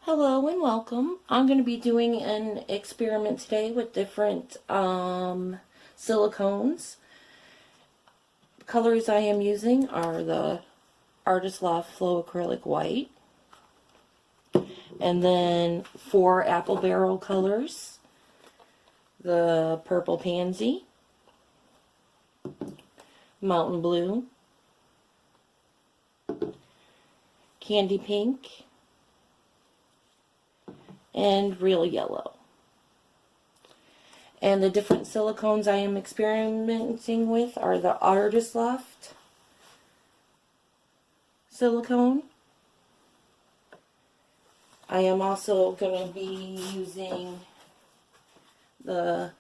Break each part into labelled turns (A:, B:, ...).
A: Hello and welcome. I'm going to be doing an experiment today with different silicones. The colors I am using are the Artist Loft Flow Acrylic White, and then 4 apple barrel colors, the Purple Pansy, Mountain Blue, Candy Pink, and Real Yellow. And the different silicones I am experimenting with are the Artist Loft silicone. I am also going to be using the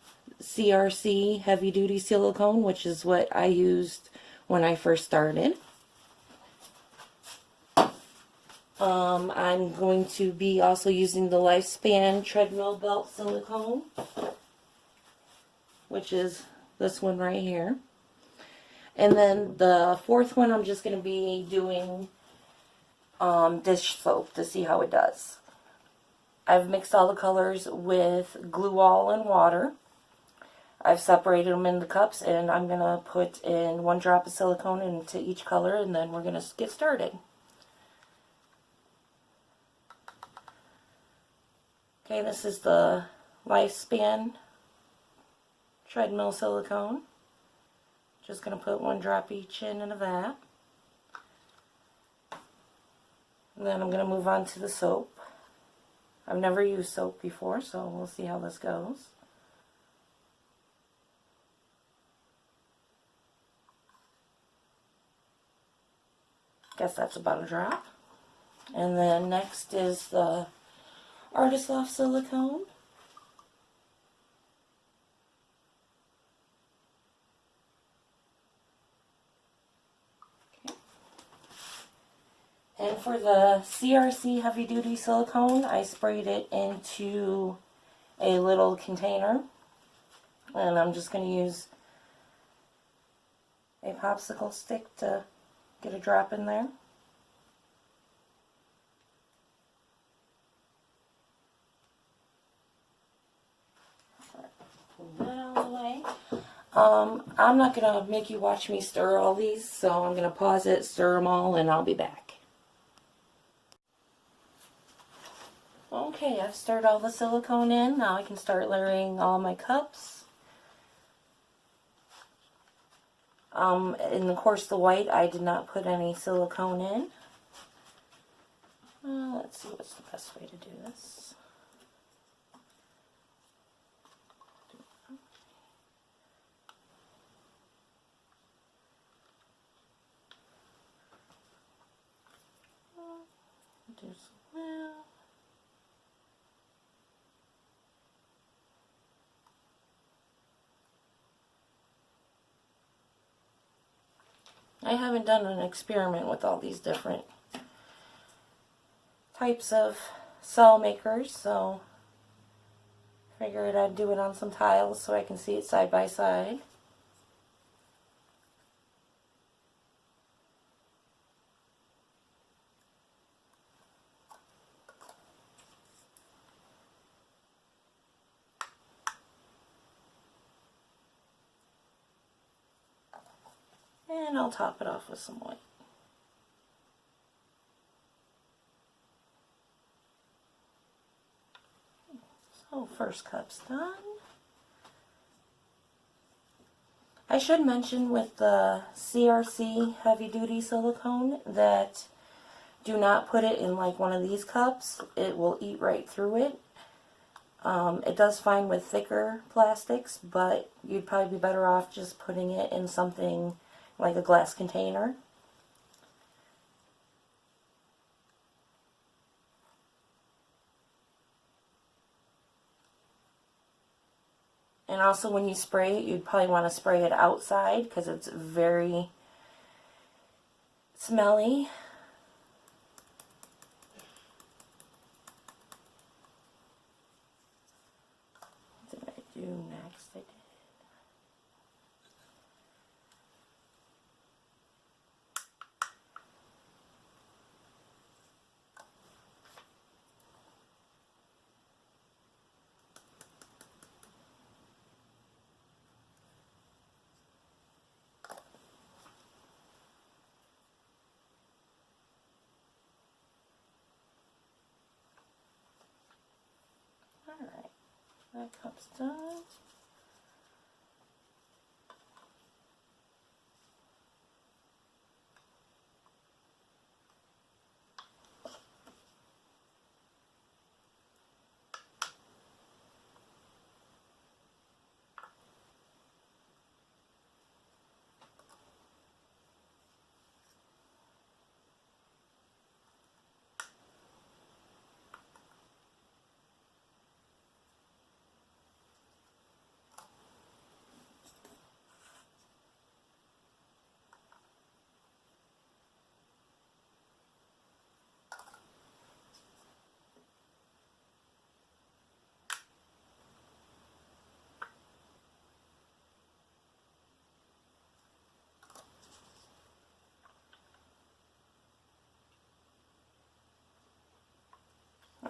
A: CRC Heavy Duty silicone, which is what I used when I first started. I'm going to be also using the Lifespan Treadmill Belt silicone, which is this one right here. And then the fourth one, I'm just going to be doing dish soap to see how it does. I've mixed all the colors with glue all and water. I've separated them in the cups, and I'm going to put in 1 drop of silicone into each color, and then we're going to get started. Okay, this is the Lifespan Treadmill silicone. Just going to put 1 drop each into that. And then I'm going to move on to the soap. I've never used soap before, so we'll see how this goes. Guess that's about a drop. And then next is the Artist Loft silicone. Okay. And for the CRC Heavy Duty silicone, I sprayed it into a little container. And I'm just going to use a popsicle stick to get a drop in there. Put that out of the way. I'm not going to make you watch me stir all these, so I'm going to pause it, stir them all, and I'll be back. Okay, I've stirred all the silicone in. Now I can start layering all my cups. And of course the white, I did not put any silicone in. Let's see what's the best way to do this. Do some well. I haven't done an experiment with all these different types of cell makers, so figured I'd do it on some tiles so I can see it side by side. And I'll top it off with some white. So first cup's done. I should mention with the CRC Heavy Duty silicone that do not put it in like one of these cups. It will eat right through it. It does fine with thicker plastics, but you'd probably be better off just putting it in something like a glass container. And also when you spray it, you'd probably want to spray it outside because it's very smelly. What did I do next? I did. That cup's done.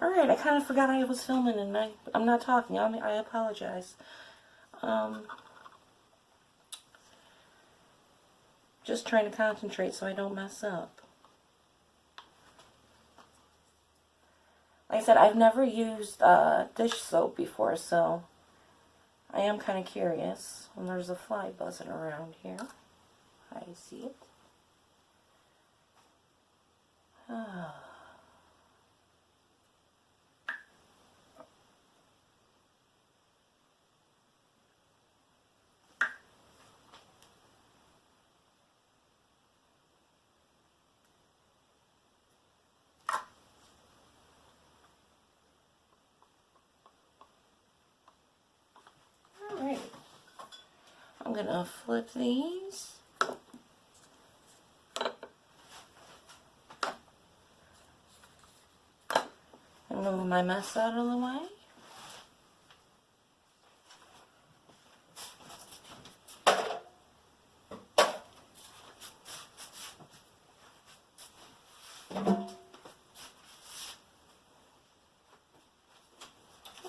A: Alright, I kind of forgot I was filming and I'm not talking. I apologize. Just trying to concentrate so I don't mess up. Like I said, I've never used dish soap before, so I am kind of curious. And there's a fly buzzing around here. I see it. Alright. I'm going to flip these. And move my mess out of the way.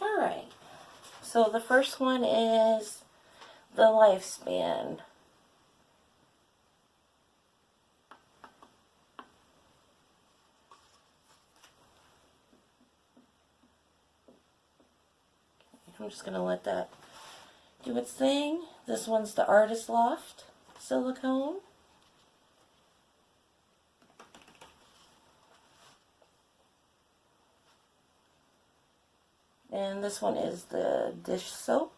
A: Alright, so the first one is the lifespan. I'm just going to let that do its thing. This one's the Artist Loft silicone. And this one is the dish soap.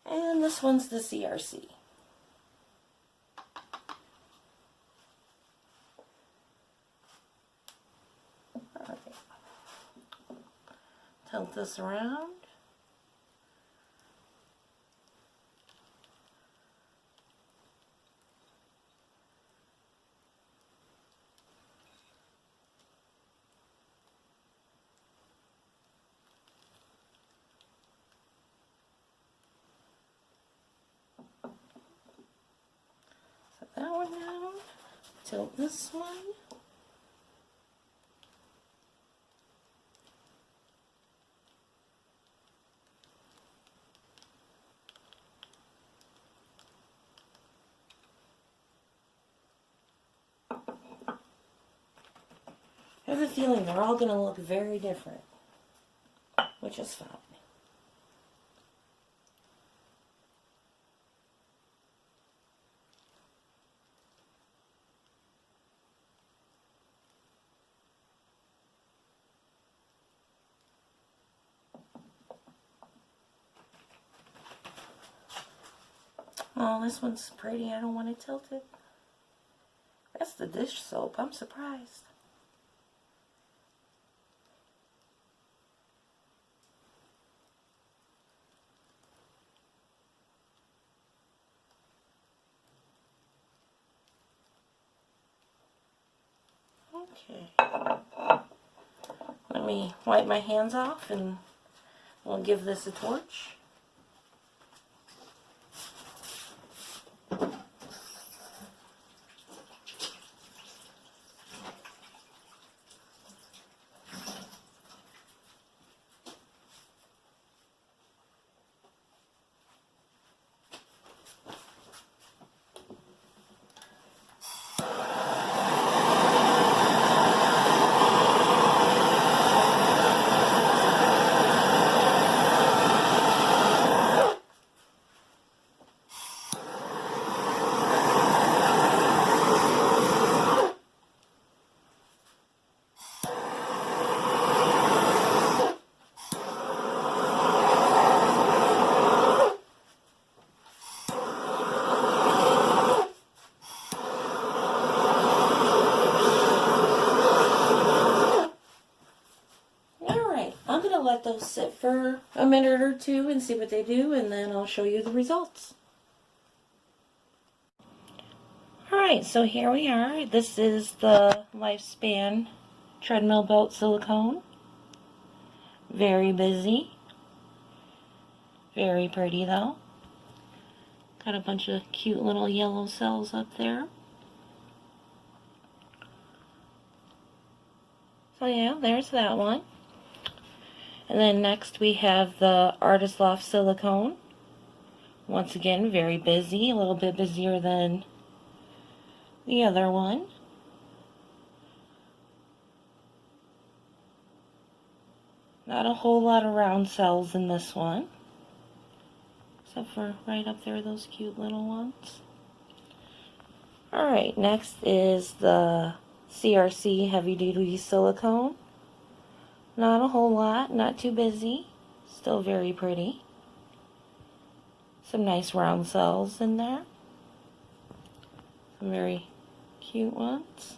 A: And this one's the CRC. Okay. Tilt this around. Set that one down. Tilt this one. I have a feeling they're all going to look very different, which is fine. Oh, this one's pretty. I don't want to tilt it. That's the dish soap. I'm surprised. Okay. Let me wipe my hands off and we'll give this a torch. those sit for a minute or two and see what they do, and then I'll show you the results. Alright, so here we are. This is the Lifespan Treadmill Belt Silicone. Very busy. Very pretty though. Got a bunch of cute little yellow cells up there. So yeah, there's that one. And then next we have the Artist Loft Silicone. Once again, very busy. A little bit busier than the other one. Not a whole lot of round cells in this one. Except for right up there, those cute little ones. Alright, next is the CRC Heavy Duty Silicone. Not a whole lot, not too busy. Still very pretty. Some nice round cells in there. Some very cute ones.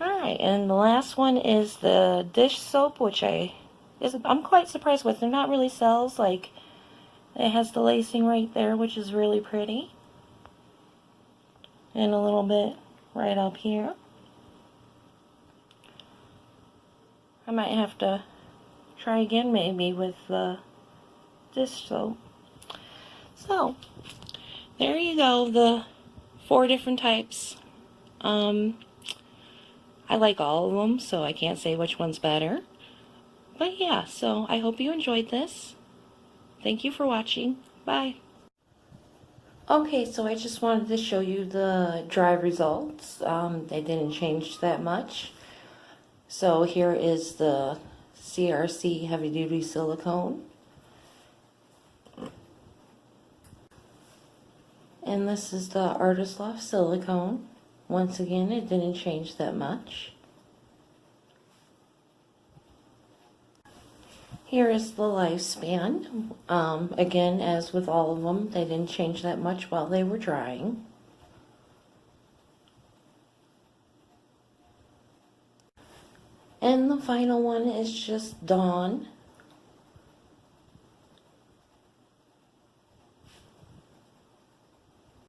A: Alright, and the last one is the dish soap, which I'm quite surprised with. They're not really cells, like it has the lacing right there, which is really pretty. And a little bit right up here. I might have to try again maybe with the dish soap. So, there you go, the 4 different types. I like all of them, so I can't say which one's better. But yeah, so I hope you enjoyed this. Thank you for watching. Bye. Okay, so I just wanted to show you the dry results. They didn't change that much. So here is the CRC Heavy Duty Silicone. And this is the Artist Loft Silicone. Once again, it didn't change that much. Here is the Lifespan. Again, as with all of them, they didn't change that much while they were drying. And the final one is just Dawn.